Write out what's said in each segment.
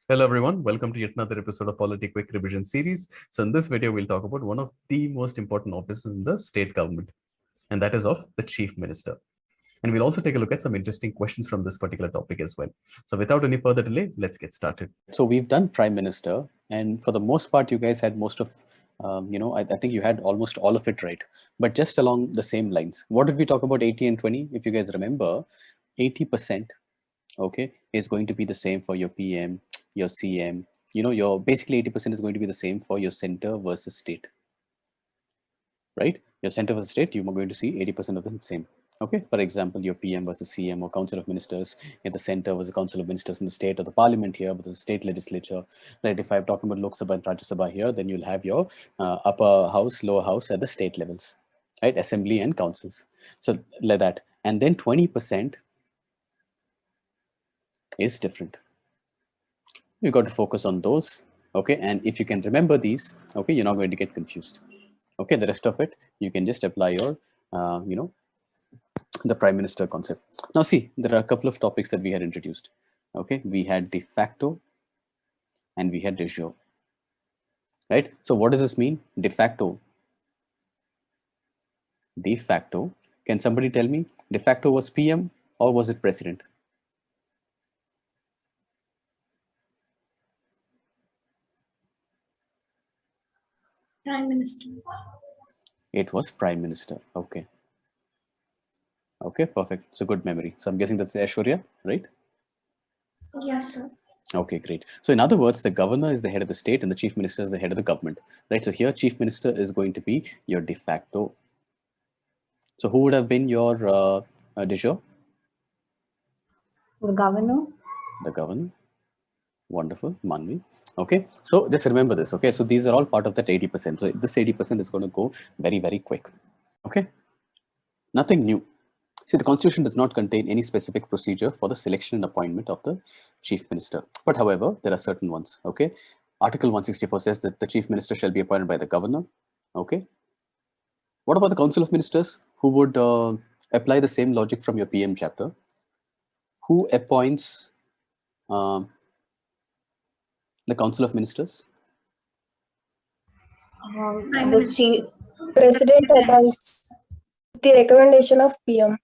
Hello everyone, welcome to yet another episode of Polity Quick Revision series. So in this video, we'll talk about one of the most important offices in the state government, and that is of the Chief Minister. And we'll also take a look at some interesting questions from this particular topic as well. So without any further delay, let's get started. So we've done Prime Minister, and for the most part, you guys had most of, I think you had almost all of it right, but just along the same lines. What did we talk about 80 and 20? If you guys remember, 80%, okay, is going to be the same for your PM, your CM, your basically 80% is going to be the same for your center versus state, right? Your center versus state, you are going to see 80% of them same. Okay, for example, your PM versus CM or Council of Ministers in the center versus Council of Ministers in the state, or the Parliament here versus the state legislature. Right? If I'm talking about Lok Sabha and Rajya Sabha here, then you'll have your upper house, lower house at the state levels, right? Assembly and councils. So like that, and then 20% is different. You got to focus on those. Okay, and if you can remember these, okay, you're not going to get confused. Okay, the rest of it you can just apply your, the Prime Minister concept. Now see, there are a couple of topics that we had introduced. Okay, we had de facto and we had de jure. Right? So what does this mean? De facto. De facto. Can somebody tell me de facto was PM or was it President? Prime Minister. It was Prime Minister. Okay. Okay, perfect. So good memory. So I'm guessing that's Aishwarya, right? Yes, sir. Okay, great. So in other words, the governor is the head of the state and the chief minister is the head of the government, right? So here, chief minister is going to be your de facto. So who would have been your de jure? The governor. The governor. Wonderful, Manvi. Okay, so just remember this. Okay, so these are all part of that 80%. So this 80% is going to go very, very quick. Okay, nothing new. See, the Constitution does not contain any specific procedure for the selection and appointment of the Chief Minister. But however, there are certain ones, okay? Article 164 says that the Chief Minister shall be appointed by the Governor, okay? What about the Council of Ministers, who would apply the same logic from your PM chapter? Who appoints the Council of Ministers? The chief President appoints the recommendation of PM.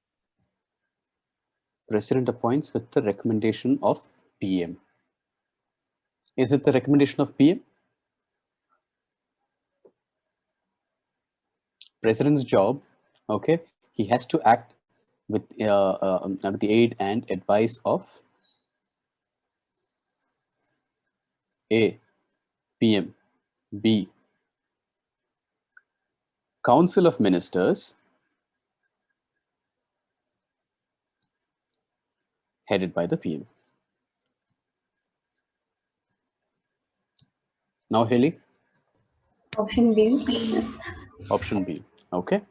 President appoints with the recommendation of PM. Is it the recommendation of PM? President's job, okay, he has to act with the aid and advice of A, PM, B, Council of Ministers, headed by the PM. Now, Haley? option B. Option B, okay.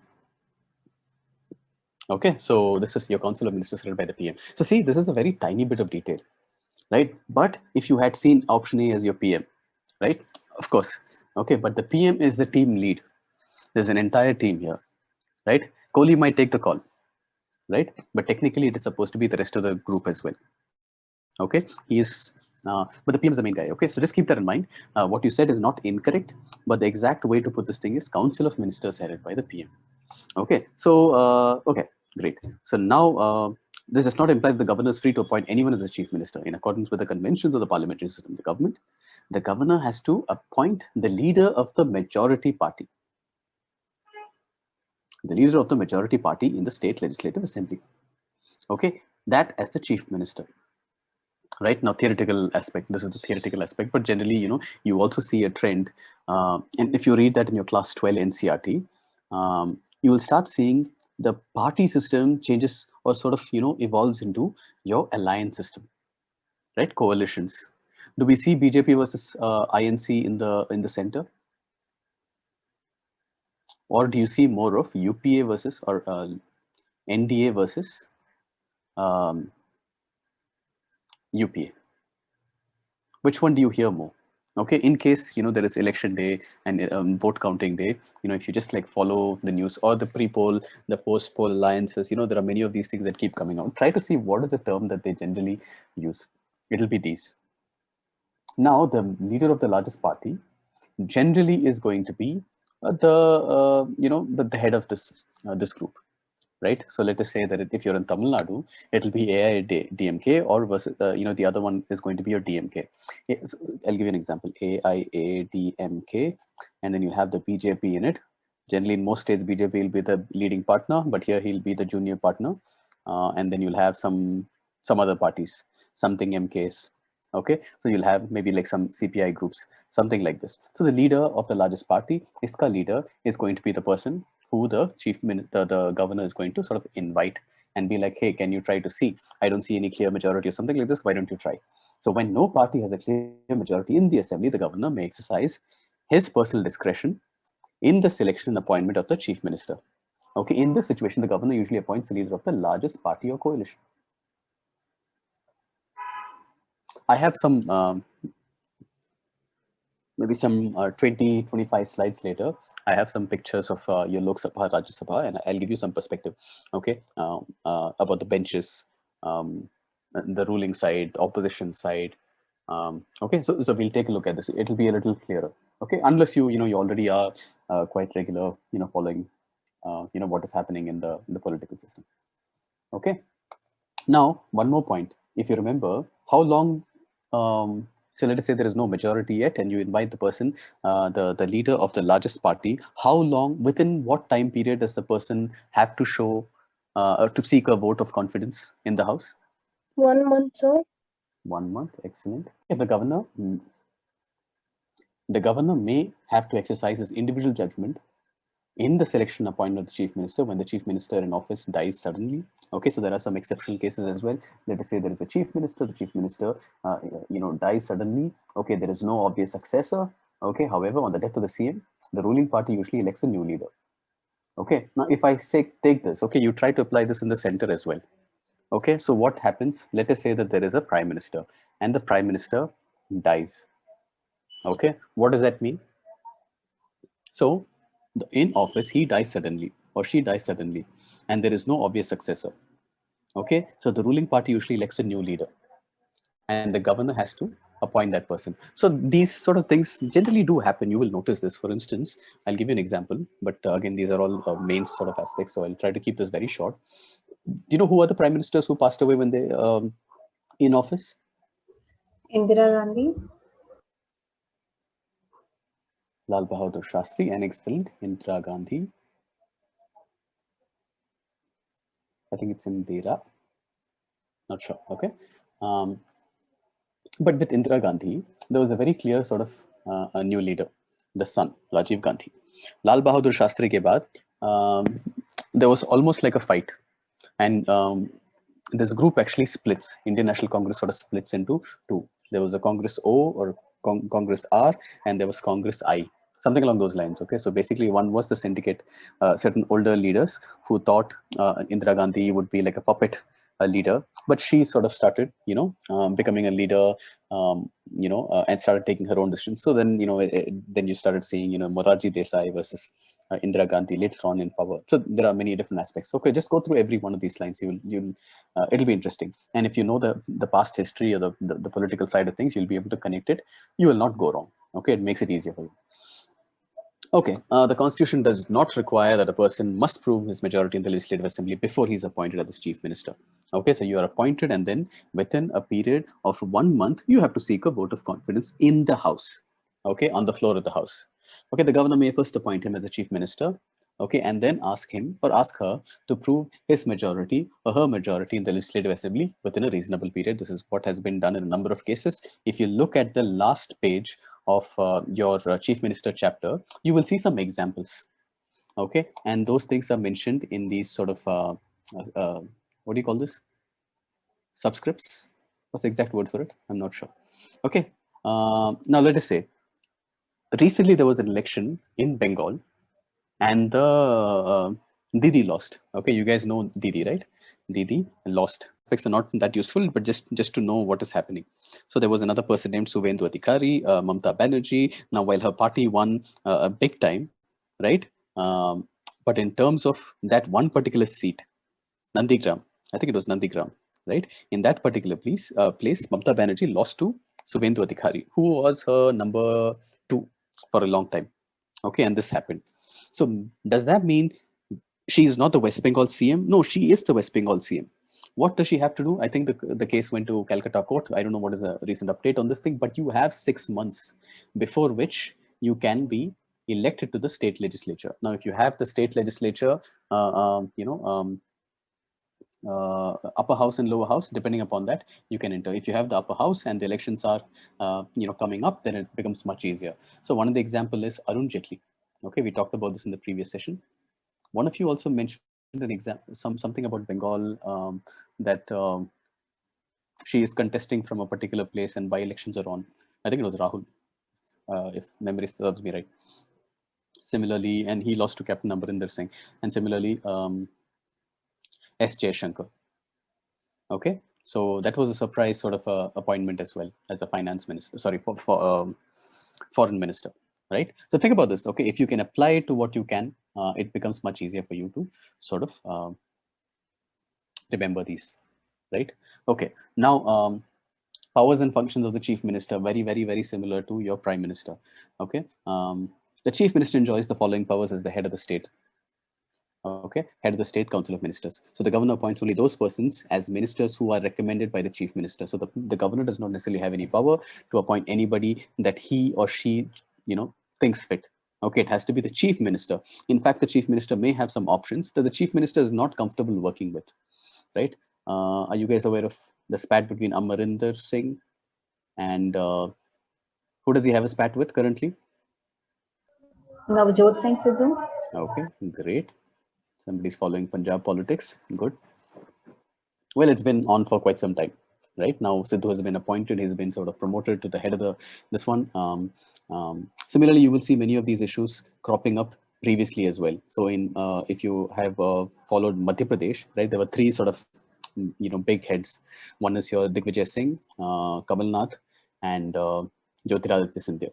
Okay, so this is your Council of Ministers headed by the PM. So see, this is a very tiny bit of detail, right? But if you had seen option A as your PM, right? Of course, okay, but the PM is the team lead. There's an entire team here, right? Kohli might take the call, right? But technically it is supposed to be the rest of the group as well. Okay, he is, but the PM is the main guy. Okay, so just keep that in mind. What you said is not incorrect, but the exact way to put this thing is Council of Ministers headed by the PM. Okay, so, okay, great. So now, this does not imply that the governor is free to appoint anyone as a chief minister. In accordance with the conventions of the parliamentary system of the government, the governor has to appoint the leader of the majority party. The leader of the majority party in the state legislative assembly. Okay, that as the chief minister. Right now, theoretical aspect, this is the theoretical aspect, but generally, you also see a trend. And if you read that in your class 12 NCRT, you will start seeing the party system changes or sort of, evolves into your alliance system, right? Coalitions. Do we see BJP versus INC in the center? Or do you see more of UPA versus or NDA versus UPA? Which one do you hear more? Okay, in case there is election day and vote counting day, if you just like follow the news or the pre-poll, the post-poll alliances, there are many of these things that keep coming out. Try to see what is the term that they generally use. It'll be these. Now, the leader of the largest party generally is going to be the head of this group, right? So let us say that if you're in Tamil Nadu, it'll be AIADMK, or versus, the other one is going to be your DMK. So I'll give you an example: AIADMK, and then you have the BJP in it. Generally, in most states, BJP will be the leading partner, but here he'll be the junior partner, and then you'll have some other parties, something MKs. Okay, so you'll have maybe like some CPI groups, something like this. So the leader of the largest party, ISKA leader, is going to be the person who the the governor is going to sort of invite and be like, hey, can you try to see? I don't see any clear majority or something like this. Why don't you try? So when no party has a clear majority in the assembly, the governor may exercise his personal discretion in the selection and appointment of the chief minister. Okay, in this situation, the governor usually appoints the leader of the largest party or coalition. I have some maybe some 20, 25 slides later. I have some pictures of your Lok Sabha, Rajya Sabha, and I'll give you some perspective, okay, about the benches, the ruling side, opposition side. Okay, so we'll take a look at this. It'll be a little clearer, okay, unless you already are quite regular, following, what is happening in the political system. Okay. Now, one more point. If you remember, how long, so let us say there is no majority yet, and you invite the person, the leader of the largest party, how long, within what time period does the person have to show, to seek a vote of confidence in the House? 1 month, sir. 1 month, excellent. If the governor may have to exercise his individual judgment in the selection appointment of the chief minister when the chief minister in office dies suddenly. Okay, so there are some exceptional cases as well. Let us say there is a chief minister, the chief minister dies suddenly. Okay, there is no obvious successor. Okay, however, on the death of the CM, the ruling party usually elects a new leader. Okay, now if I say take this, okay, you try to apply this in the center as well. Okay, so what happens? Let us say that there is a prime minister and the prime minister dies. Okay, what does that mean? So in office, he dies suddenly or she dies suddenly, and there is no obvious successor. Okay, so the ruling party usually elects a new leader, and the governor has to appoint that person. So these sort of things generally do happen. You will notice this. For instance, I'll give you an example, but again, these are all main sort of aspects, so I'll try to keep this very short. Do you know who are the prime ministers who passed away when they in office? Indira Gandhi. Lal Bahadur Shastri, and excellent, Indira Gandhi. I think it's Indira. Not sure. Okay. But with Indira Gandhi, there was a very clear sort of a new leader, the son, Rajiv Gandhi. Lal Bahadur Shastri ke baad, there was almost like a fight. And this group actually splits. Indian National Congress sort of splits into two. There was a Congress O or Congress R, and there was Congress I. Something along those lines. Okay, so basically one was the syndicate, certain older leaders who thought Indira Gandhi would be like a puppet leader, but she sort of started, becoming a leader, and started taking her own decisions. So then, then you started seeing, Morarji Desai versus Indira Gandhi later on in power. So there are many different aspects. Okay, just go through every one of these lines. It'll be interesting. And if you know the past history or the political side of things, you'll be able to connect it. You will not go wrong. Okay, it makes it easier for you. Okay, the Constitution does not require that a person must prove his majority in the Legislative Assembly before he's appointed as Chief Minister. Okay, so you are appointed, and then within a period of 1 month, you have to seek a vote of confidence in the House. Okay, on the floor of the House. Okay, the governor may first appoint him as a Chief Minister. Okay, and then ask him or ask her to prove his majority or her majority in the Legislative Assembly within a reasonable period. This is what has been done in a number of cases. If you look at the last page of your Chief Minister chapter, you will see some examples. Okay, and those things are mentioned in these sort of what do you call this? Subscripts? What's the exact word for it? I'm not sure. Okay, now let us say recently there was an election in Bengal, and the Didi lost. Okay, you guys know Didi, right? Didi lost. Facts are not that useful, but just to know what is happening. So there was another person named Suvendu Adhikari, Mamata Banerjee. Now, while her party won a big time, right? But in terms of that one particular seat, Nandigram, I think it was Nandigram, right? In that particular place, Mamata Banerjee lost to Subhendu Adhikari, who was her number 2 for a long time. Okay, and this happened. So does that mean she is not the West Bengal CM? No, she is the West Bengal CM. What does she have to do? I think the case went to Calcutta court. I don't know what is a recent update on this thing, but you have 6 months before which you can be elected to the state legislature. Now, if you have the state legislature, upper house and lower house, depending upon that, you can enter. If you have the upper house and the elections are coming up, then it becomes much easier. So one of the example is Arun Jaitley. Okay, we talked about this in the previous session. One of you also mentioned an example, something about Bengal, that she is contesting from a particular place and by-elections are on. I think it was Rahul, if memory serves me right. Similarly, and he lost to Captain Amarinder Singh. And similarly, S. Jaishankar. Okay, so that was a surprise sort of appointment as well as a finance minister. Sorry, for foreign minister, right? So think about this. Okay, if you can apply it to what you can, it becomes much easier for you to sort of remember these, right? Okay, now powers and functions of the chief minister, very similar to your prime minister. Okay, the chief minister enjoys the following powers as the head of the state. Okay, head of the State Council of Ministers. So the governor appoints only those persons as ministers who are recommended by the chief minister. So the governor does not necessarily have any power to appoint anybody that he or she, thinks fit. Okay, it has to be the chief minister. In fact, the chief minister may have some options that the chief minister is not comfortable working with, right? Are you guys aware of the spat between Amarinder Singh and who does he have a spat with currently? Navjot Singh Sidhu. Okay, great. Somebody's following Punjab politics. Good. Well, it's been on for quite some time, right? Now, Sidhu has been appointed. He's been sort of promoted to the head of this one. Similarly, you will see many of these issues cropping up previously as well. So, if you have followed Madhya Pradesh, right, there were 3 sort of big heads. One is your Digvijay Singh, Kamal Nath, and Jyotiraditya Scindia.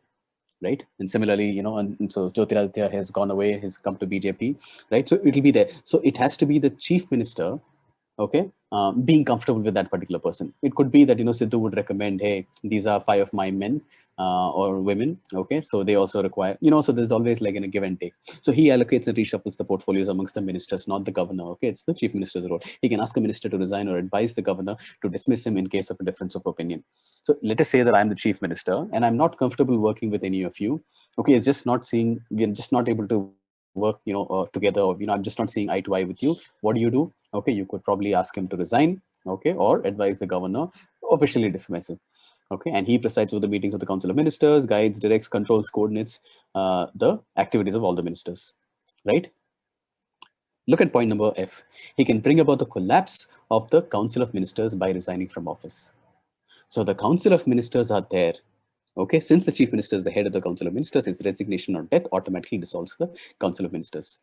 Right, and similarly, and so Jyotiraditya has gone away, has come to BJP, right? So it will be there. So it has to be the chief minister, okay, being comfortable with that particular person. It could be that Sidhu would recommend, hey, these are 5 of my men or women, okay, so they also require, so there's always like a give and take. So he allocates and reshuffles the portfolios amongst the ministers, not the governor. Okay, it's the chief minister's role. He can ask a minister to resign or advise the governor to dismiss him in case of a difference of opinion. So let us say that I'm the chief minister and I'm not comfortable working with any of you. Okay, it's just not seeing, we're just not able to work, together. Or, I'm just not seeing eye to eye with you. What do? Okay, you could probably ask him to resign, okay, or advise the governor to officially dismiss him. Okay, and he presides over the meetings of the Council of Ministers, guides, directs, controls, coordinates the activities of all the ministers, right? Look at point number F. He can bring about the collapse of the Council of Ministers by resigning from office. So the Council of Ministers are there. Okay, since the Chief Minister is the head of the Council of Ministers, his resignation or death automatically dissolves the Council of Ministers.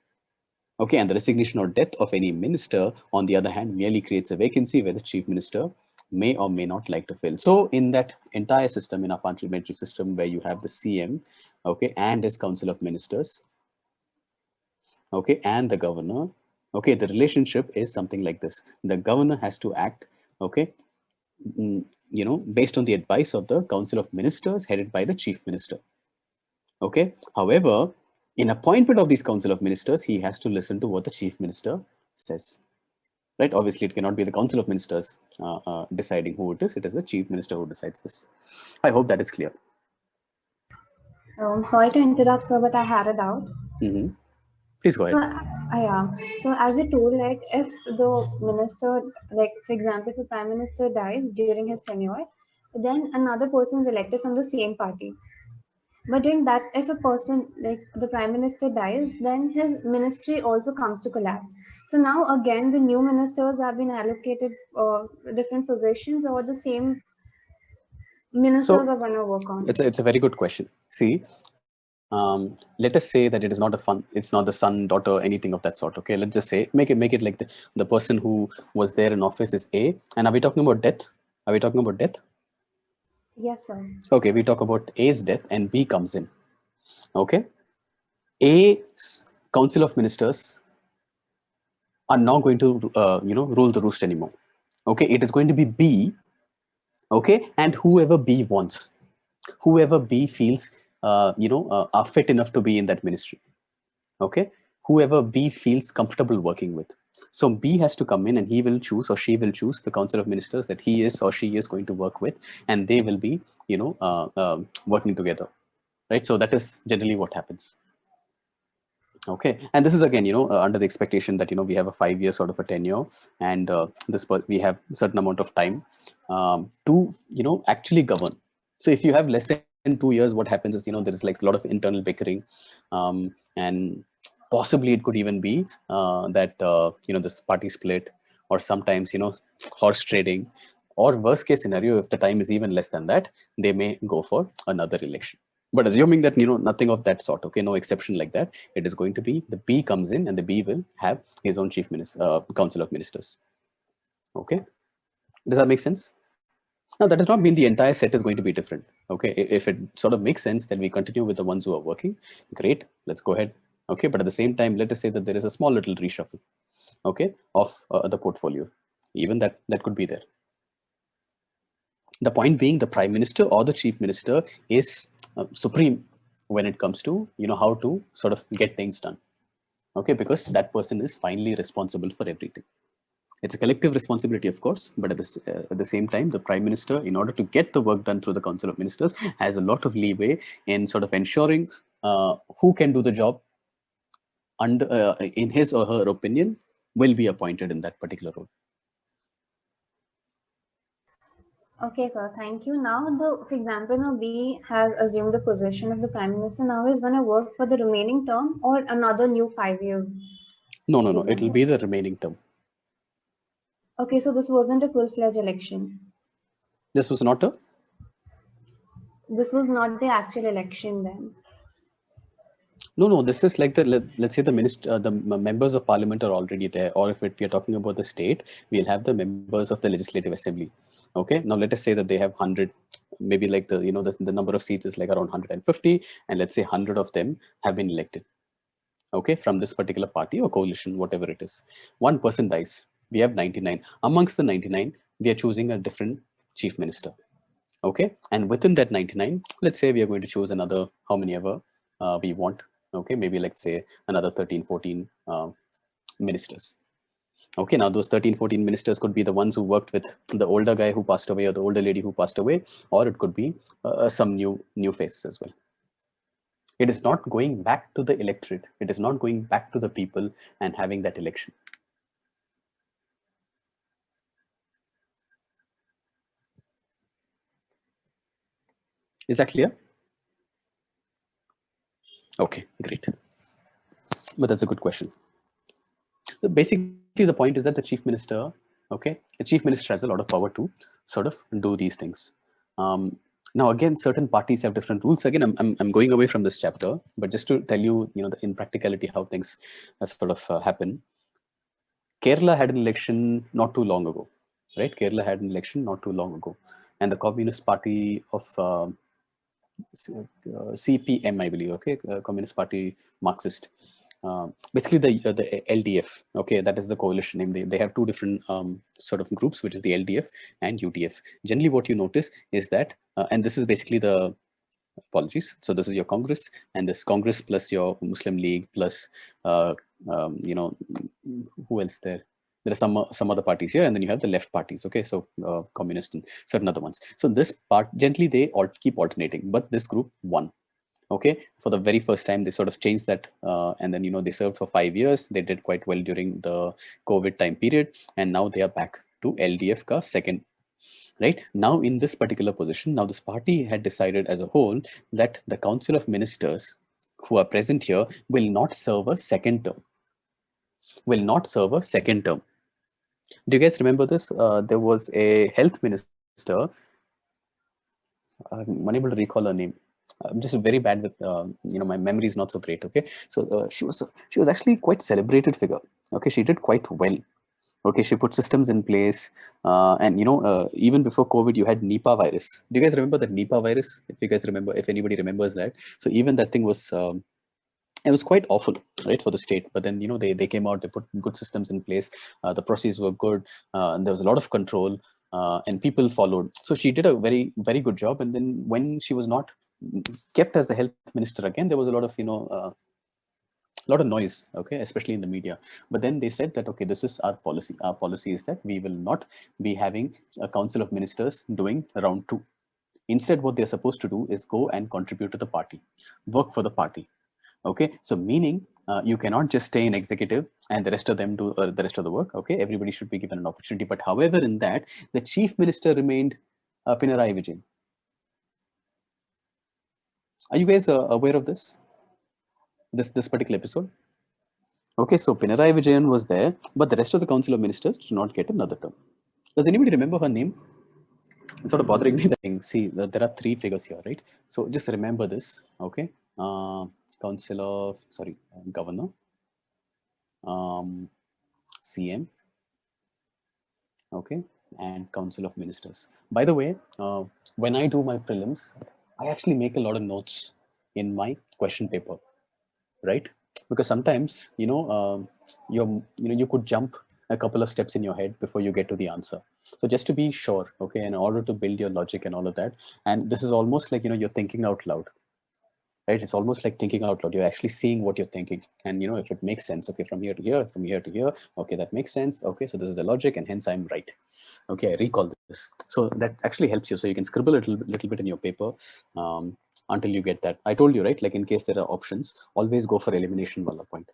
Okay, and the resignation or death of any minister, on the other hand, merely creates a vacancy where the Chief Minister may or may not like to fill. So in that entire system, in our parliamentary system, where you have the CM, okay, and his Council of Ministers, okay, and the governor, okay, the relationship is something like this. The governor has to act, okay, based on the advice of the Council of Ministers headed by the Chief Minister. Okay. However, in appointment of these Council of Ministers, he has to listen to what the Chief Minister says. Right? Obviously, it cannot be the Council of Ministers deciding who it is. It is the Chief Minister who decides this. I hope that is clear. Sorry to interrupt, sir, but I had a doubt. Please go ahead. So as you told, like if the minister, like for example, if the prime minister dies during his tenure, then another person is elected from the same party. But during that, if a person like the prime minister dies, then his ministry also comes to collapse. So now again, the new ministers have been allocated different positions, or the same ministers are going to work on. It's a very good question. See, let us say that it is not it's not the son, daughter, anything of that sort. Okay, let's just say make it like the person who was there in office is A. And are we talking about death? Are we talking about death? Yes, sir. Okay, we talk about A's death and B comes in. Okay, A's Council of Ministers are not going to rule the roost anymore. Okay, it is going to be B Okay, and whoever B wants, whoever B feels, are fit enough to be in that ministry. Okay, whoever B feels comfortable working with. So B has to come in and he will choose or she will choose the council of ministers that he is or she is going to work with, and they will be, working together, right? So that is generally what happens. Okay, and this is again, under the expectation that we have a 5-year sort of a tenure, and we have a certain amount of time to actually govern. So if you have less than 2 years, what happens is there is like a lot of internal bickering, and possibly it could even be that this party split, or sometimes horse trading, or worst case scenario, if the time is even less than that, they may go for another election. But assuming that nothing of that sort, okay, no exception like that, it is going to be the B comes in and the B will have his own chief minister, council of ministers. Okay, does that make sense? Now that does not mean the entire set is going to be different. Okay, if it sort of makes sense, then we continue with the ones who are working. Great, let's go ahead. Okay, but at the same time, let us say that there is a small little reshuffle, okay, of the portfolio. Even that could be there. The point being, the prime minister or the chief minister is supreme when it comes to how to sort of get things done. Okay, because that person is finally responsible for everything. It's a collective responsibility, of course, but at the same time, the prime minister, in order to get the work done through the council of ministers, has a lot of leeway in sort of ensuring who can do the job under in his or her opinion will be appointed in that particular role. Okay, sir. Thank you. Now, for example, now B has assumed the position of the prime minister. Now he's going to work for the remaining term or another new 5 years. No. It will be the remaining term. Okay, so this wasn't a full-fledged election. This was not a. This was not the actual election then. No. This is like let's say the members of parliament are already there, or if we are talking about the state, we'll have the members of the legislative assembly. Okay. Now let us say that they have 100, maybe like the number of seats is like around 150, and let's say 100 of them have been elected. Okay, from this particular party or coalition, whatever it is. One person dies. We have 99. Amongst the 99, we are choosing a different chief minister. Okay, and within that 99, let's say we are going to choose another how many ever we want. Okay, maybe let's say another 13, 14 ministers. Okay, now those 13, 14 ministers could be the ones who worked with the older guy who passed away or the older lady who passed away, or it could be some new faces as well. It is not going back to the electorate. It is not going back to the people and having that election. Is that clear? Okay, great. But that's a good question. So basically, the point is that the chief minister, okay, the chief minister has a lot of power to sort of do these things. Now, again, certain parties have different rules. Again, I'm going away from this chapter, but just to tell you, in practicality, how things sort of happen. Kerala had an election not too long ago, right? Kerala had an election not too long ago, and the Communist Party of CPM, I believe, okay, Communist Party Marxist. Basically, the LDF, okay, that is the coalition name. They have two different sort of groups, which is the LDF and UDF. Generally, what you notice is that, and this is basically the apologies. So this is your Congress, and this Congress plus your Muslim League plus who else there? There are some other parties here, and then you have the left parties. Okay, so communist and certain other ones. So this part gently they all keep alternating, but this group won. Okay, for the very first time they sort of changed that, and then they served for 5 years. They did quite well during the COVID time period, and now they are back to LDF ka second. Right now, in this particular position, now this party had decided as a whole that the Council of Ministers who are present here will not serve a second term. Will not serve a second term. Do you guys remember this? There was a health minister. I'm unable to recall her name. I'm just very bad with my memory is not so great. Okay, so she was actually quite celebrated figure. Okay, she did quite well. Okay, she put systems in place, and even before COVID, you had Nipah virus. Do you guys remember that Nipah virus? If you guys remember, if anybody remembers that, so even that thing was it was quite awful, right, for the state. But then they came out, they put good systems in place. The processes were good, and there was a lot of control. and people followed. So she did a very, very good job. And then when she was not kept as the health minister again, there was a lot of, a lot of noise, okay, especially in the media. But then they said that, okay, this is our policy. Our policy is that we will not be having a council of ministers doing round 2. Instead, what they're supposed to do is go and contribute to the party, work for the party. Okay, so meaning you cannot just stay in executive and the rest of them do the rest of the work. Okay, everybody should be given an opportunity. But however, in that, the chief minister remained Pinarayi Vijayan. Are you guys aware of this particular episode? Okay, so Pinarayi Vijayan was there, but the rest of the council of ministers did not get another term. Does anybody remember her name? It's sort of bothering me that thing. See, there are 3 figures here, right? So just remember this, okay? Council of, governor, CM, okay, and council of ministers. By the way, when I do my prelims, I actually make a lot of notes in my question paper, right? Because sometimes, you could jump a couple of steps in your head before you get to the answer. So just to be sure, okay, in order to build your logic and all of that, and this is almost like, you're thinking out loud, right? It's almost like thinking out loud. You're actually seeing what you're thinking. And, if it makes sense, okay, from here to here, from here to here, okay, that makes sense. Okay, so this is the logic and hence I'm right. Okay, I recall this. So that actually helps you. So you can scribble a little bit in your paper until you get that. I told you, right? Like in case there are options, always go for elimination wala point.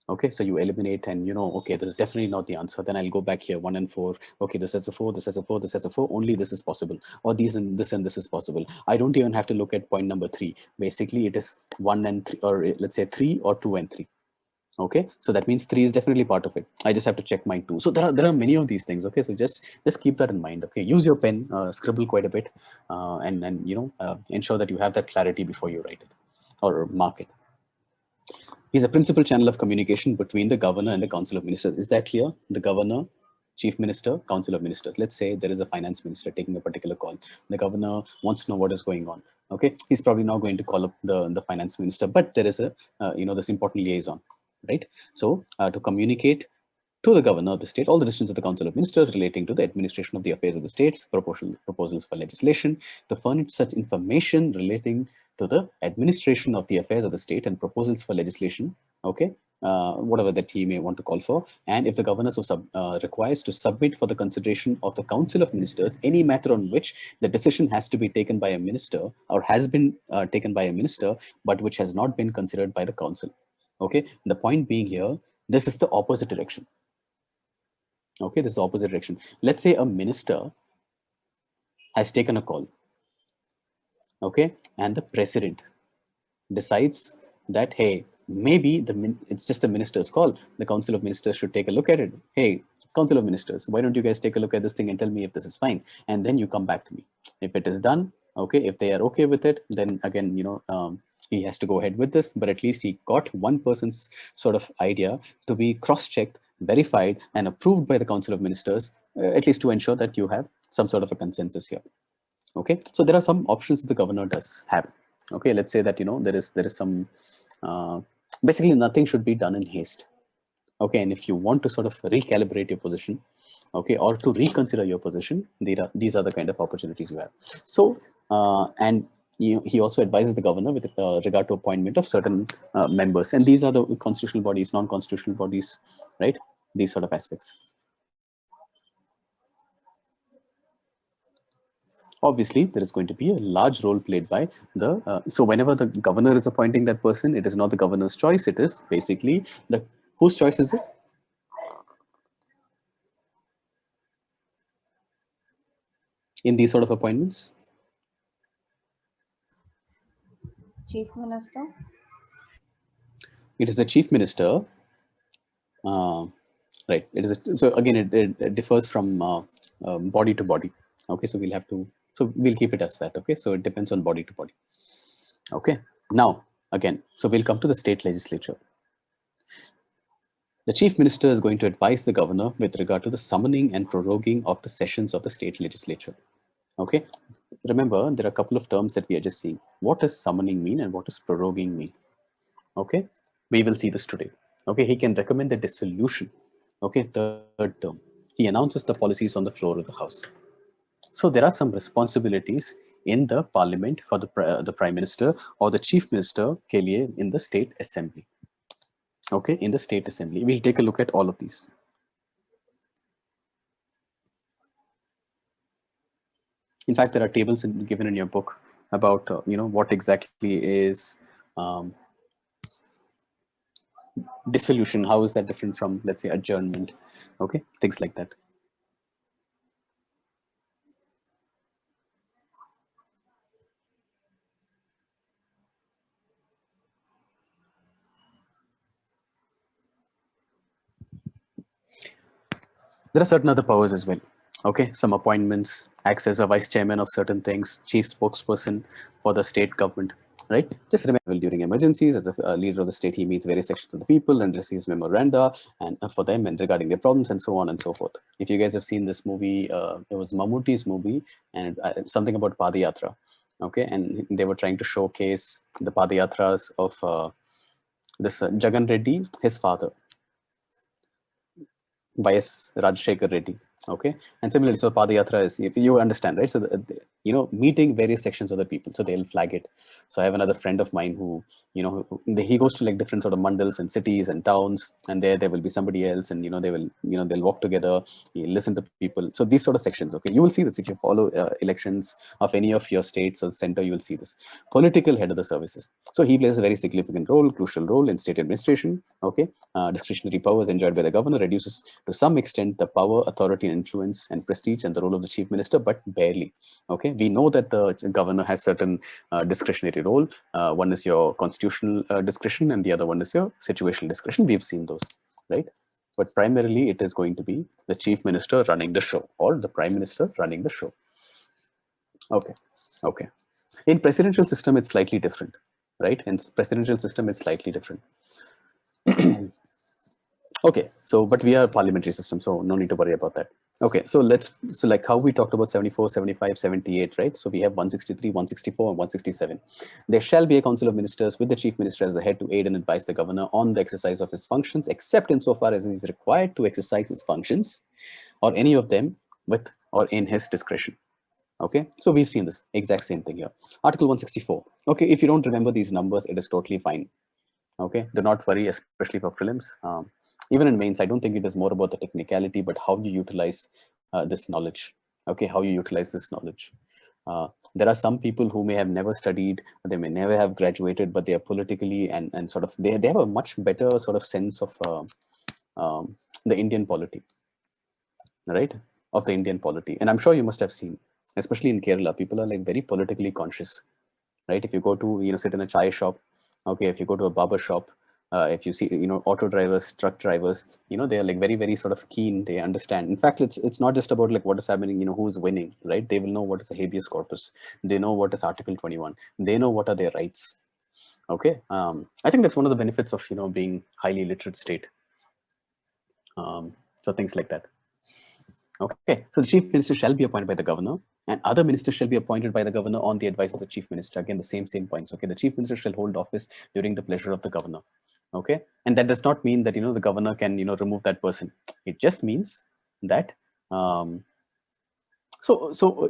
Okay, so you eliminate and okay, this is definitely not the answer. Then I'll go back here, 1 and 4. Okay, this has a 4, this has a 4, this has a 4. Only this is possible. Or these and this is possible. I don't even have to look at point number 3. Basically, it is 1 and 3, or let's say 3 or 2 and 3. Okay, so that means 3 is definitely part of it. I just have to check mine 2. So there are many of these things. Okay, so just keep that in mind. Okay, use your pen, scribble quite a bit, and ensure that you have that clarity before you write it or mark it. He's a principal channel of communication between the governor and the council of ministers. Is that clear? The governor, chief minister, council of ministers. Let's say there is a finance minister taking a particular call. The governor wants to know what is going on. Okay, he's probably not going to call up the finance minister, but there is a this important liaison, right? So to communicate to the governor of the state all the decisions of the council of ministers relating to the administration of the affairs of the states, proposals for legislation, to furnish such information relating to the administration of the affairs of the state and proposals for legislation, okay, whatever that he may want to call for. And if the governor so requires to submit for the consideration of the council of ministers any matter on which the decision has to be taken by a minister or has been taken by a minister, but which has not been considered by the council. Okay, the point being here, this is the opposite direction. Okay, this is the opposite direction. Let's say a minister has taken a call, okay, and the president decides that, hey, maybe it's just a minister's call. The council of ministers should take a look at it. Hey, council of ministers, why don't you guys take a look at this thing and tell me if this is fine? And then you come back to me. If it is done, okay, if they are okay with it, then again, he has to go ahead with this, but at least he got one person's sort of idea to be cross-checked, verified, and approved by the council of ministers, at least to ensure that you have some sort of a consensus here. Okay, so there are some options that the governor does have. Okay, let's say that there is some basically nothing should be done in haste. Okay, and if you want to sort of recalibrate your position, okay, or to reconsider your position, these are the kind of opportunities you have. So and he also advises the governor with regard to appointment of certain members, and these are the constitutional bodies, non-constitutional bodies, right? These sort of aspects. Obviously, there is going to be a large role played by the, so whenever the governor is appointing that person, it is not the governor's choice, it is basically whose choice is it? In these sort of appointments? Chief Minister. It is the chief minister, right? It is so again, it differs from body to body. Okay, so we'll keep it as that. Okay, so it depends on body to body. Okay, now again, so we'll come to the state legislature. The chief minister is going to advise the governor with regard to the summoning and proroguing of the sessions of the state legislature. Okay, remember there are a couple of terms that we are just seeing. What does summoning mean and what does proroguing mean? Okay, we will see this today. Okay, he can recommend the dissolution. Okay, third term. He announces the policies on the floor of the house. So there are some responsibilities in the parliament for the prime minister or the chief minister ke liye in the state assembly. Okay, in the state assembly. We'll take a look at all of these. In fact, there are tables given in your book about what exactly is dissolution. How is that different from, let's say, adjournment? Okay, things like that. There are certain other powers as well. Okay, some appointments, acts as a vice chairman of certain things, chief spokesperson for the state government, right? Just remember, during emergencies, as a leader of the state, he meets various sections of the people and receives memoranda and for them and regarding their problems and so on and so forth. If you guys have seen this movie, it was Mammootty's movie and something about Padayatra. Okay, and they were trying to showcase the Padayatras of this Jagan Reddy, his father, Y.S. Rajshekhar Reddy. Okay, and similarly, so Padayatra is, you understand, right? So meeting various sections of the people, so they'll flag it. So I have another friend of mine who he goes to like different sort of mandals and cities and towns, and there will be somebody else, and they will they'll walk together, listen to people. So these sort of sections, okay, you will see this if you follow elections of any of your states or center, you will see this. Political head of the services, so he plays a very significant role, crucial role in state administration. Okay, discretionary powers enjoyed by the governor reduces to some extent the power, authority, and influence and prestige and the role of the chief minister, but barely. Okay, we know that the governor has certain discretionary role. One is your constitutional discretion and the other one is your situational discretion. We've seen those, right? But primarily it is going to be the chief minister running the show or the prime minister running the show. Okay, okay. In presidential system, it's slightly different, right? In presidential system, it's slightly different. Okay, so but we are a parliamentary system, so no need to worry about that. Okay, so like how we talked about 74, 75, 78, right? So we have 163, 164, and 167. There shall be a council of ministers with the chief minister as the head to aid and advise the governor on the exercise of his functions, except insofar as he is required to exercise his functions or any of them with or in his discretion. Okay, so we've seen this exact same thing here. Article 164. Okay, if you don't remember these numbers, it is totally fine. Okay, do not worry, especially for prelims. Even in mains, I don't think it is more about the technicality, but how you utilize this knowledge. Okay, how you utilize this knowledge. There are some people who may have never studied, they may never have graduated, but they are politically and sort of, they have a much better sort of sense of the Indian polity, right? Of the Indian polity. And I'm sure you must have seen, especially in Kerala, people are like very politically conscious, right? If you go to, sit in a chai shop, okay, if you go to a barber shop, if you see, auto drivers, truck drivers, they are like very, very sort of keen. They understand. In fact, it's not just about like what is happening, who's winning, right? They will know what is a habeas corpus. They know what is Article 21. They know what are their rights. Okay. I think that's one of the benefits of, being highly literate state. So things like that. Okay. So the chief minister shall be appointed by the governor, and other ministers shall be appointed by the governor on the advice of the chief minister. Again, the same points. Okay. The chief minister shall hold office during the pleasure of the governor. Okay, and that does not mean that the governor can remove that person. It just means that so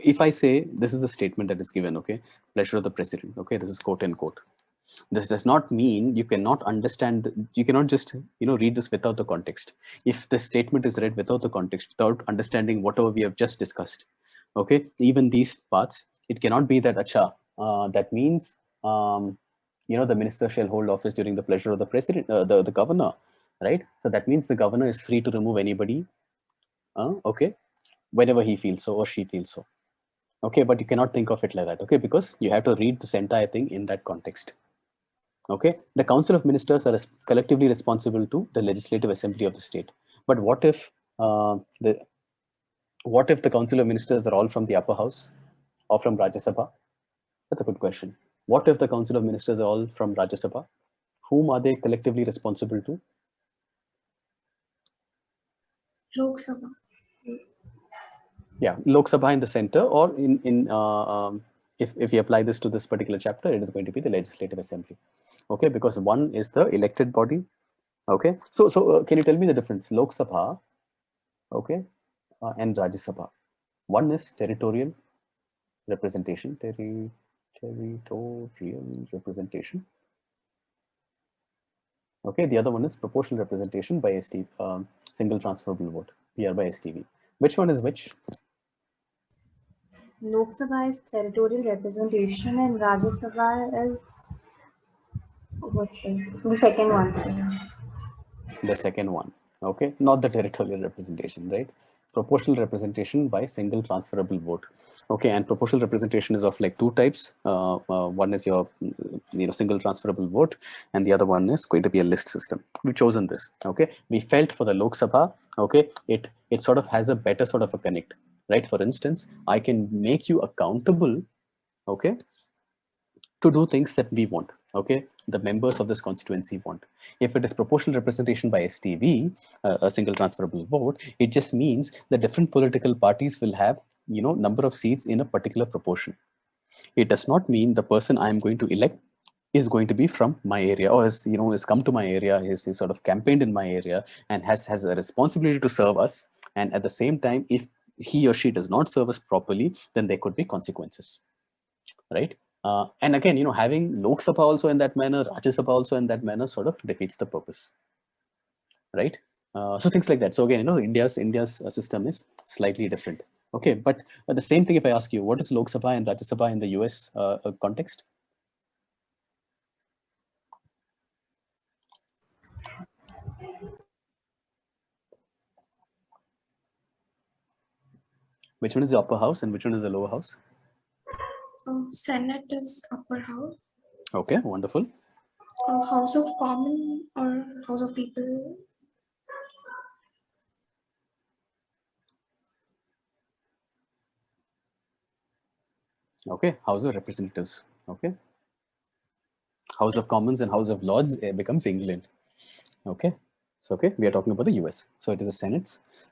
if I say this is a statement that is given, okay, pleasure of the president, okay, this is quote unquote. This does not mean you cannot understand, you cannot just read this without the context. If the statement is read without the context, without understanding whatever we have just discussed, okay, even these parts, it cannot be that acha that means the minister shall hold office during the pleasure of the president, the governor, right? So that means the governor is free to remove anybody, okay, whenever he feels so or she feels so. Okay, but you cannot think of it like that, okay, because you have to read this entire thing in that context. Okay, the council of ministers are collectively responsible to the legislative assembly of the state. But what if the council of ministers are all from the upper house or from Rajya Sabha? That's a good question. What if the council of ministers are all from Rajya Sabha? Whom are they collectively responsible to? Lok Sabha. Yeah, Lok Sabha in the center, or if you apply this to this particular chapter, it is going to be the legislative assembly. Okay, because one is the elected body. Okay, so can you tell me the difference, Lok Sabha, okay, and Rajya Sabha? One is territorial representation, territorial representation. Okay, the other one is proportional representation by single transferable vote, PR by STV. Which one is which? Lok Sabha is territorial representation and Rajya Sabha is the second one. The second one. Okay, not the territorial representation, right? Proportional representation by single transferable vote. Okay, and proportional representation is of like two types. One is your single transferable vote, and the other one is going to be a list system. We've chosen this. Okay, we felt for the Lok Sabha, okay, it sort of has a better sort of a connect, right? For instance, I can make you accountable, okay, to do things that we want, okay, the members of this constituency want. If it is proportional representation by STV, a single transferable vote, it just means that different political parties will have, number of seats in a particular proportion. It does not mean the person I am going to elect is going to be from my area, or has come to my area, is sort of campaigned in my area and has a responsibility to serve us. And at the same time, if he or she does not serve us properly, then there could be consequences, right? And again, having Lok Sabha also in that manner, Rajya Sabha also in that manner sort of defeats the purpose, right? So things like that. So again, India's system is slightly different. Okay, but the same thing if I ask you, what is Lok Sabha and Rajya Sabha in the US context? Which one is the upper house and which one is the lower house? Senate is upper house. Okay, wonderful. House of Common or House of People. Okay, House of Representatives. Okay, House of Commons and House of Lords becomes England. Okay, so okay, we are talking about the US. So it is a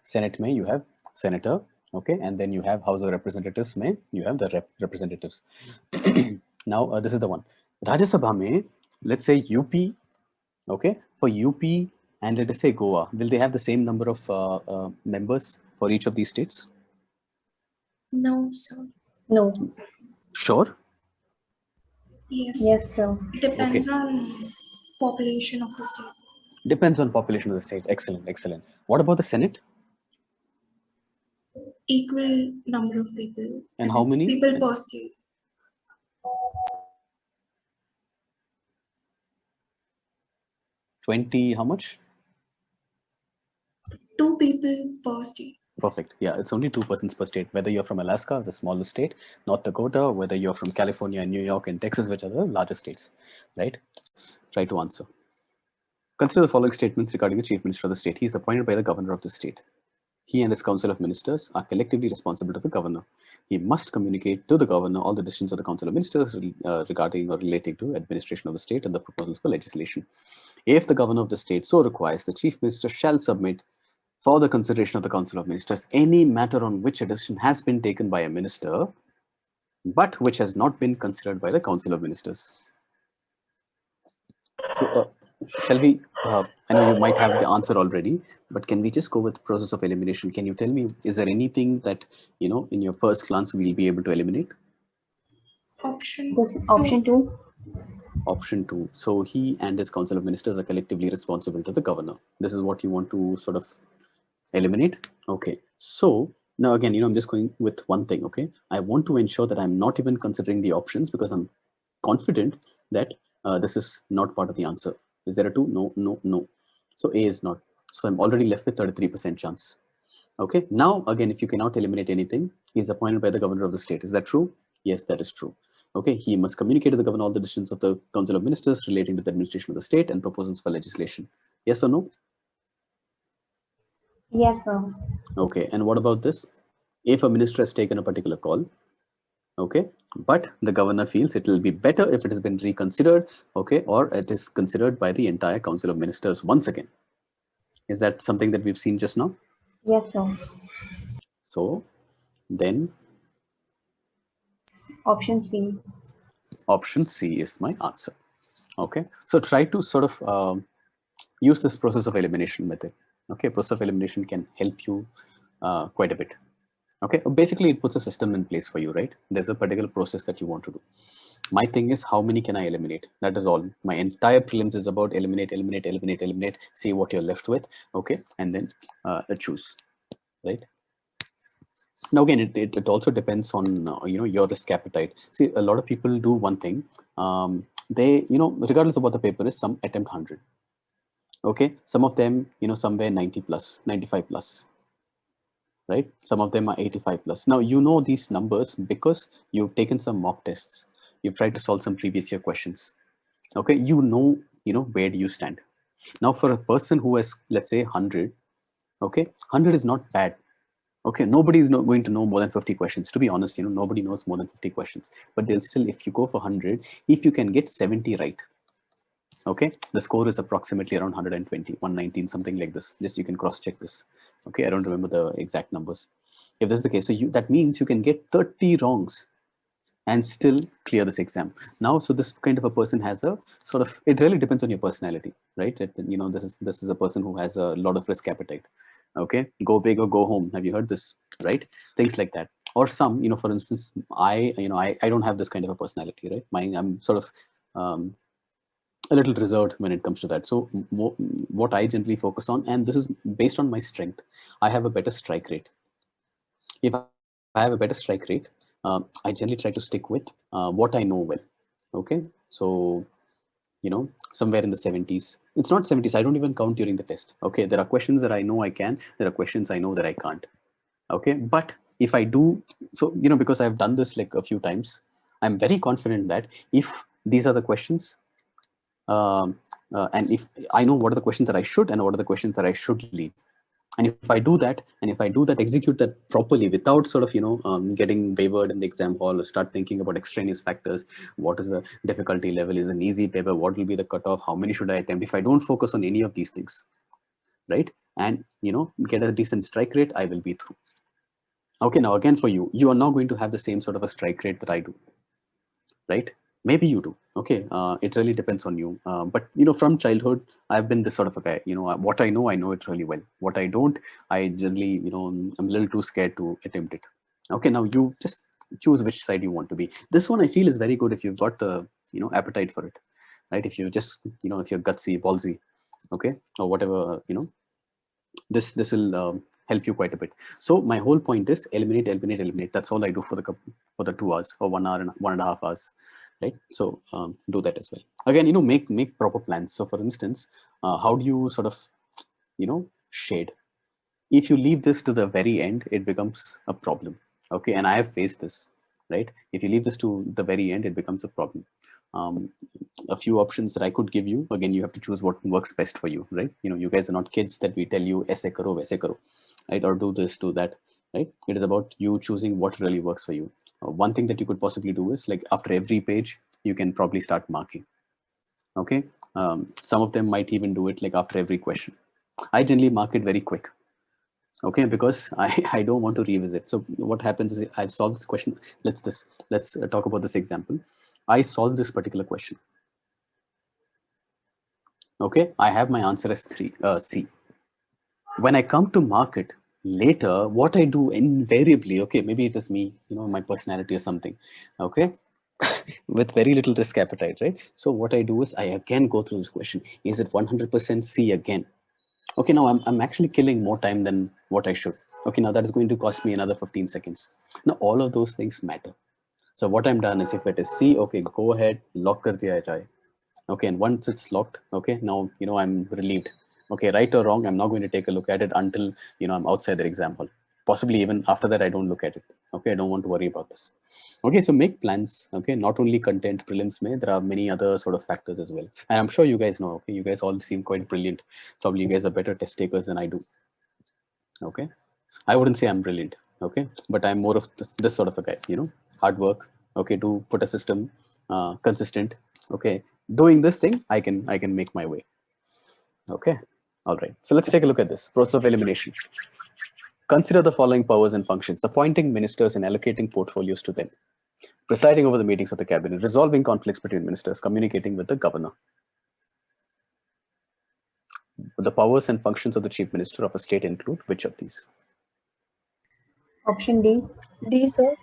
Senate may you have senator, okay, and then you have House of Representatives may you have the representatives. Now this is the one. Rajya Sabha may, let's say UP, okay, for UP and let us say Goa, will they have the same number of members for each of these states? No, sir. No. Sure. Yes. Yes, sir. Depends on population of the state. Depends on population of the state. Excellent, excellent. What about the Senate? Equal number of people. And how many? People per state. 20, how much? 2 people per state. Perfect. Yeah, it's only 2 persons per state. Whether you're from Alaska, the smallest state, North Dakota, whether you're from California, New York, and Texas, which are the larger states, right? Try to answer. Consider the following statements regarding the chief minister of the state. He is appointed by the governor of the state. He and his council of ministers are collectively responsible to the governor. He must communicate to the governor all the decisions of the council of ministers regarding or relating to administration of the state and the proposals for legislation. If the governor of the state so requires, the chief minister shall submit for the consideration of the council of ministers any matter on which a decision has been taken by a minister, but which has not been considered by the council of ministers. So shall we, I know you might have the answer already, but can we just go with the process of elimination? Can you tell me, is there anything that, in your first glance, we'll be able to eliminate? Option Option 2. Option 2. So he and his council of ministers are collectively responsible to the governor. This is what you want to sort of eliminate. Okay. So now again, I'm just going with one thing. Okay. I want to ensure that I'm not even considering the options because I'm confident that this is not part of the answer. Is there a 2? No, no, no. So A is not. So I'm already left with 33% chance. Okay. Now, again, if you cannot eliminate anything, he's appointed by the governor of the state. Is that true? Yes, that is true. Okay. He must communicate to the governor all the decisions of the council of ministers relating to the administration of the state and proposals for legislation. Yes or no? Yes, sir. Okay. And what about this? If a minister has taken a particular call, okay, but the governor feels it will be better if it has been reconsidered, okay, or it is considered by the entire council of ministers once again. Is that something that we've seen just now? Yes, sir. So then Option C. Option C is my answer. Okay, so try to sort of use this process of elimination method. Okay, process of elimination can help you quite a bit. Okay, basically it puts a system in place for you, right? There's a particular process that you want to do. My thing is, how many can I eliminate? That is all. My entire prelims is about eliminate, eliminate, eliminate, eliminate, see what you're left with, okay, and then choose, right? Now again, it also depends on your risk appetite. See, a lot of people do one thing. They, regardless of what the paper is, some attempt 100. Okay, some of them, somewhere 90 plus, 95 plus, right? Some of them are 85 plus. Now, these numbers because you've taken some mock tests. You've tried to solve some previous year questions. Okay, where do you stand? Now, for a person who has, let's say, 100, okay, 100 is not bad. Okay, nobody is not going to know more than 50 questions. To be honest, nobody knows more than 50 questions. But they'll still, if you go for 100, if you can get 70 right, okay, the score is approximately around 120, 119, something like this. Just you can cross-check this. Okay, I don't remember the exact numbers. If that's the case, so that means you can get 30 wrongs and still clear this exam. Now, so this kind of a person has a sort of, it really depends on your personality, right? This is a person who has a lot of risk appetite. Okay, go big or go home. Have you heard this, right? Things like that. Or some, for instance, I don't have this kind of a personality, right? I'm sort of a little reserved when it comes to that. So what I generally focus on, and this is based on my strength, I have a better strike rate. If I have a better strike rate, I generally try to stick with what I know well. Okay, so somewhere in the 70s. It's not 70s. I don't even count during the test. Okay, there are questions that I know I can. There are questions I know that I can't. Okay, but if I do, so because I've done this like a few times, I'm very confident that if these are the questions, and if I know what are the questions that I should and what are the questions that I should leave. And if I do that, execute that properly without sort of, getting wavered in the exam hall or start thinking about extraneous factors, what is the difficulty level, is an easy paper, what will be the cutoff, how many should I attempt? If I don't focus on any of these things, right, and, get a decent strike rate, I will be through. Okay, now again, for you, you are not going to have the same sort of a strike rate that I do, right? Maybe you do. Okay, it really depends on you. But from childhood, I've been this sort of a guy. What I know it really well. What I don't, I generally, I'm a little too scared to attempt it. Okay, now you just choose which side you want to be. This one I feel is very good if you've got the appetite for it, right? If you just if you're gutsy, ballsy, okay, or whatever, this will help you quite a bit. So my whole point is eliminate, eliminate, eliminate. That's all I do for the 2 hours or 1 hour and 1.5 hours, right? So do that as well. Again, make proper plans. So for instance, how do you sort of shade? If you leave this to the very end, it becomes a problem. Okay, and I have faced this, right? If you leave this to the very end, it becomes a problem. A few options that I could give you. Again, you have to choose what works best for you, right? You guys are not kids that we tell you aise karo, waise karo, right? Or do this, do that, right? It is about you choosing what really works for you. One thing that you could possibly do is, like, after every page, you can probably start marking. Okay, some of them might even do it like after every question. I generally mark it very quick. Okay, because I don't want to revisit. So what happens is, I've solved this question. Let's talk about this example. I solved this particular question. Okay, I have my answer as C. When I come to mark it later, what I do invariably, okay, maybe it is me, my personality or something, okay, with very little risk appetite, right? So what I do is, I again go through this question. Is it 100% C again? Okay, now I'm actually killing more time than what I should. Okay, now that is going to cost me another 15 seconds. Now all of those things matter. So what I'm done is, if it is C, okay, go ahead, lock kar diya jaye. Okay, and once it's locked, okay, now I'm relieved. Okay, right or wrong, I'm not going to take a look at it until I'm outside the exam hall. Possibly even after that, I don't look at it. Okay, I don't want to worry about this. Okay, so make plans. Okay, not only content prelims, there are many other sort of factors as well. And I'm sure you guys know. Okay, you guys all seem quite brilliant. Probably you guys are better test takers than I do. Okay, I wouldn't say I'm brilliant. Okay, but I'm more of this sort of a guy. Hard work. Okay, to put a system, consistent. Okay, doing this thing, I can make my way. Okay, all right. So let's take a look at this process of elimination. Consider the following powers and functions: appointing ministers and allocating portfolios to them, presiding over the meetings of the cabinet, resolving conflicts between ministers, communicating with the governor. The powers and functions of the chief minister of a state include which of these? Option D. D, sir.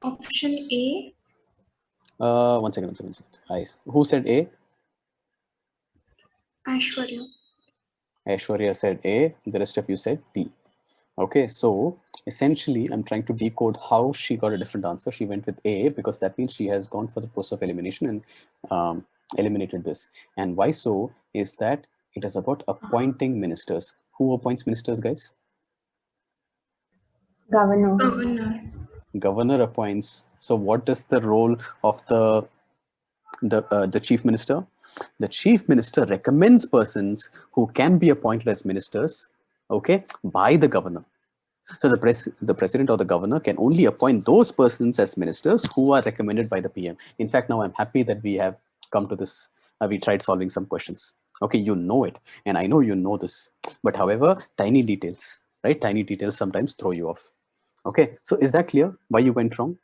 Option A. One second. Eyes. Who said A? Aishwarya. Aishwarya said A. The rest of you said D. Okay, so essentially, I'm trying to decode how she got a different answer. She went with A because that means she has gone for the process of elimination and eliminated this. And why so is that it is about appointing ministers. Who appoints ministers, guys? Governor. Governor. Governor appoints. So what is the role of the chief minister? The chief minister recommends persons who can be appointed as ministers, okay, by the governor. So the president or the governor can only appoint those persons as ministers who are recommended by the PM. In fact, now I'm happy that we have come to this. We tried solving some questions. Okay, you know it, and I know you know this. But however, tiny details, right? Tiny details sometimes throw you off. Okay, so is that clear why you went wrong?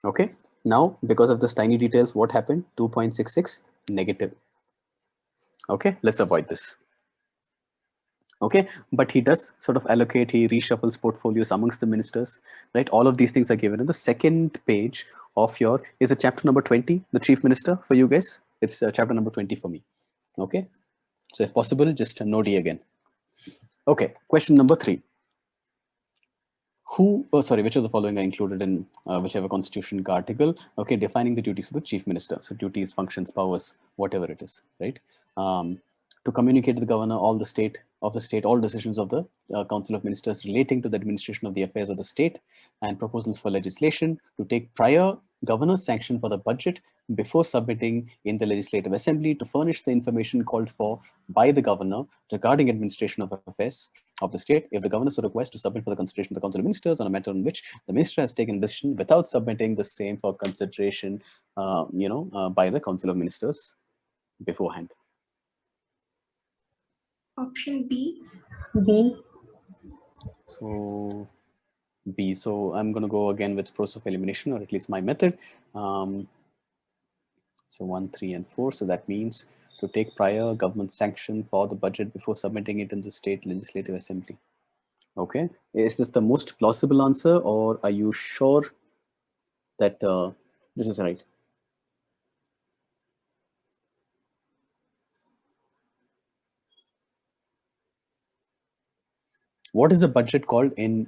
Okay, now because of this tiny details, what happened? 2.66 negative. Okay, let's avoid this. Okay, but he does sort of allocate, he reshuffles portfolios amongst the ministers, right? All of these things are given in the second page of your, is it chapter number 20, the chief minister for you guys? It's chapter number 20 for me. Okay, so if possible, just no D again. Okay, question number 3. Which of the following are included in whichever constitution article? Okay, defining the duties of the chief minister. So duties, functions, powers, whatever it is, right? To communicate to the governor all decisions of the council of ministers relating to the administration of the affairs of the state and proposals for legislation, to take prior governor's sanction for the budget before submitting in the legislative assembly, to furnish the information called for by the governor regarding administration of affairs of the state, if the governor so requests, to submit for the consideration of the council of ministers on a matter on which the minister has taken a decision without submitting the same for consideration by the council of ministers beforehand. Option B. B. So B. So I'm going to go again with process of elimination, or at least my method. So 1, 3, and 4. So that means to take prior government sanction for the budget before submitting it in the state legislative assembly. Okay. Is this the most plausible answer, or are you sure that this is right? What is the budget called in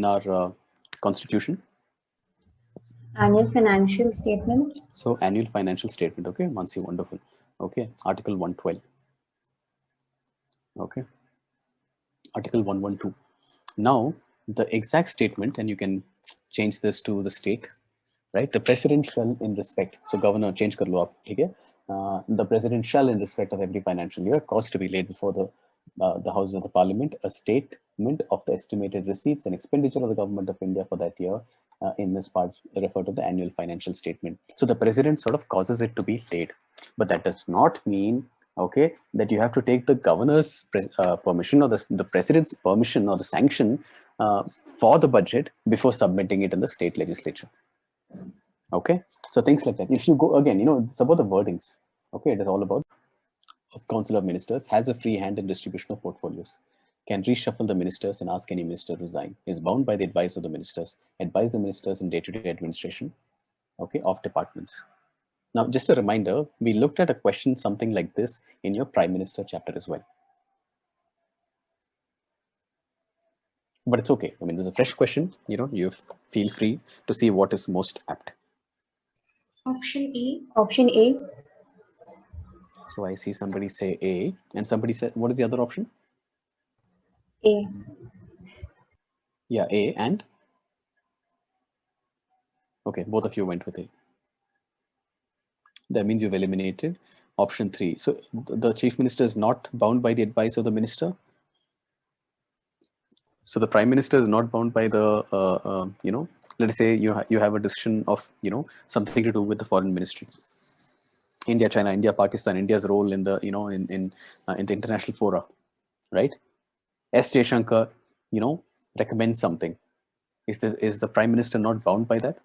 our constitution? Annual financial statement. So annual financial statement. Okay, Mansi, wonderful. Okay, Article 112. Okay, Article 112. Now the exact statement, and you can change this to the state, right? The president shall, in respect. So governor, change kar lo aap, theek hai? The president shall, in respect of every financial year, cause to be laid before the Houses of the Parliament a statement of the estimated receipts and expenditure of the government of India for that year. In this part, refer to the annual financial statement. So the president sort of causes it to be laid, but that does not mean, okay, that you have to take the governor's permission or the president's permission or the sanction for the budget before submitting it in the state legislature. Okay, so things like that. If you go again, it's about the wordings. Okay, it is all about council of ministers has a free hand in distribution of portfolios, can reshuffle the ministers and ask any minister to resign, is bound by the advice of the ministers, advise the ministers in day-to-day administration, okay, of departments. Now, just a reminder, we looked at a question something like this in your prime minister chapter as well. But it's okay. I mean, there's a fresh question, you feel free to see what is most apt. Option A. Option A. So I see somebody say A, and somebody said, what is the other option? A. Yeah, A and? Okay, both of you went with A. That means you've eliminated option 3. So the chief minister is not bound by the advice of the minister. So the prime minister is not bound by the, let us say you have a decision of, something to do with the foreign ministry. India, China, India, Pakistan, India's role in the, in the international fora, right? S. Jaishankar, recommends something. Is the prime minister not bound by that?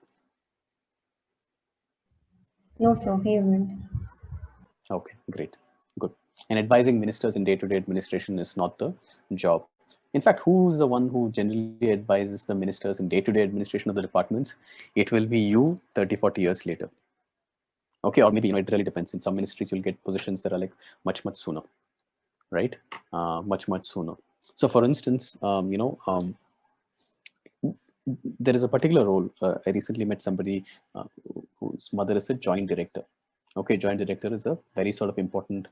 No, sir, he isn't. Okay, great, good. And advising ministers in day-to-day administration is not the job In fact, who's the one who generally advises the ministers in day-to-day administration of the departments? It will be you 30, 40 years later. Okay, or maybe, you know, it really depends. In some ministries, you'll get positions that are like much, much sooner, right? Much, much sooner. So for instance, you know, there is a particular role. I recently met somebody whose mother is a joint director. Okay, joint director is a very sort of important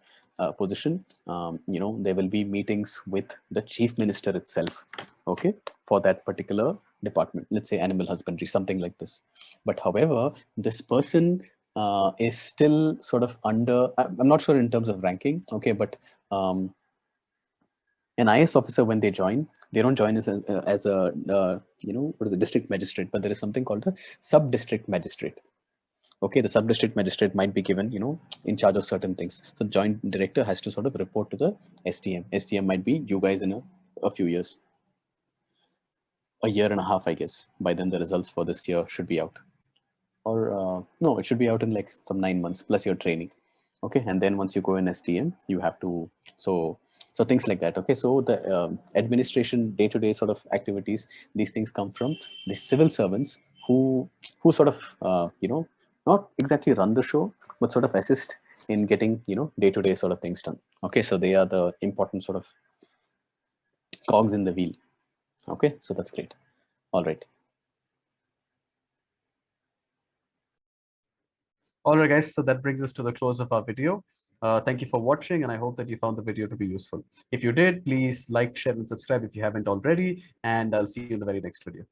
position. You know, there will be meetings with the chief minister itself, okay, for that particular department. Let's say animal husbandry, something like this. But however, this person is still sort of under, I'm not sure in terms of ranking, okay, but an IS officer, when they don't join as a you know, what is a district magistrate, but there is something called a sub-district magistrate. Okay, the sub-district magistrate might be given, you know, in charge of certain things. So joint director has to sort of report to the STM. STM might be you guys in a few years, a year and a half, I guess. By then the results for this year should be out. Or no, it should be out in like some 9 months plus your training. Okay, and then once you go in STM, you have to, so things like that. Okay, so the administration, day-to-day sort of activities, these things come from the civil servants who sort of, you know, not exactly run the show, but sort of assist in getting, you know, day-to-day sort of things done. Okay, so they are the important sort of cogs in the wheel. Okay, so that's great. All right. All right, guys. So that brings us to the close of our video. Thank you for watching, and I hope that you found the video to be useful. If you did, please like, share, and subscribe if you haven't already, and I'll see you in the very next video.